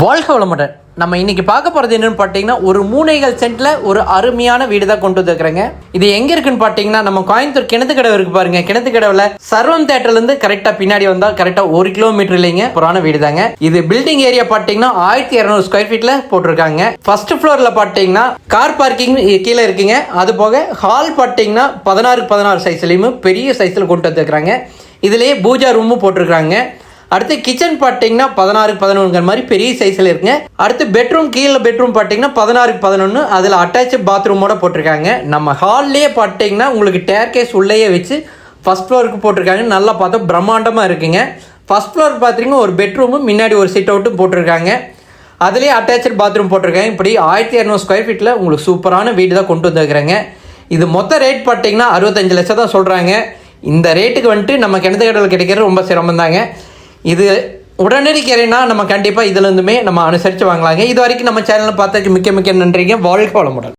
வாழ்க வளமுடன். நம்ம இன்னைக்கு பார்க்க போகிறது என்னன்னு பார்த்தீங்கன்னா, ஒரு 3 சென்ட்ல ஒரு அருமையான வீடு தான் கொண்டு வந்துருக்குறேங்க. இது எங்க இருக்குன்னு பார்த்தீங்கன்னா, நம்ம கோயம்புத்தூர் கிணத்துக்கடவு இருக்கு பாருங்க. கிணத்துக்கடவுல சர்வம் தேட்டர்ல இருந்து கரெக்டா பின்னாடி வந்தா கரெக்டா 1 கிலோமீட்டர் இல்லைங்க, புராண வீடு தாங்க. இது பில்டிங் ஏரியா பார்த்தீங்கன்னா 1200 ஸ்கொயர் ஃபீட்ல போட்டிருக்காங்க. ஃபர்ஸ்ட் ஃப்ளோர்ல பார்த்தீங்கன்னா கார் பார்க்கிங் கீழே இருக்குங்க. அது போக ஹால் பார்த்தீங்கன்னா 16 சைஸ்லயும் பெரிய சைஸ்ல கொண்டு வந்துருக்காங்க. இதுலயே பூஜா ரூமும் போட்டிருக்காங்க. அடுத்து கிச்சன் பார்த்தீங்கன்னா 16-11 மாதிரி பெரிய சைஸில் இருக்குங்க. அடுத்து பெட்ரூம், கீழே பெட்ரூம் பார்த்தீங்கன்னா 16-11, அதில் அட்டாச்சு பாத்ரூமோட போட்டிருக்காங்க. நம்ம ஹால்லேயே பார்த்தீங்கன்னா உங்களுக்கு டேர்கேஸ் உள்ளேயே வச்சு ஃபர்ஸ்ட் ஃப்ளோருக்கு போட்டிருக்காங்க. நல்லா பார்த்தா பிரம்மாண்டமாக இருக்குங்க. ஃபர்ஸ்ட் ஃப்ளோர் பார்த்தீங்கன்னா ஒரு பெட்ரூமும் முன்னாடி ஒரு சிட் அவுட்டும் போட்டிருக்காங்க. அதுலேயே அட்டாச்சு பாத்ரூம் போட்டிருக்காங்க. இப்படி 1200 ஸ்கொயர் ஃபீட்டில் உங்களுக்கு சூப்பரான வீடு தான் கொண்டு வந்துருக்குறாங்க. இது மொத்த ரேட் பார்த்தீங்கன்னா 65 லட்சம் தான் சொல்கிறாங்க. இந்த ரேட்டுக்கு வந்துட்டு நம்ம கிணத்துக்கடவில் கிடைக்கிறது ரொம்ப சிரமம் தாங்க. இது உடனடி கேரேனா நம்ம கண்டிப்பாக இதுலேருந்துமே நம்ம அனுசரித்து வாங்கலாங்க. இது வரைக்கும் நம்ம சேனலில் பார்த்ததுக்கு மிக்க நன்றிங்க. வாழ்க வளமுடன்.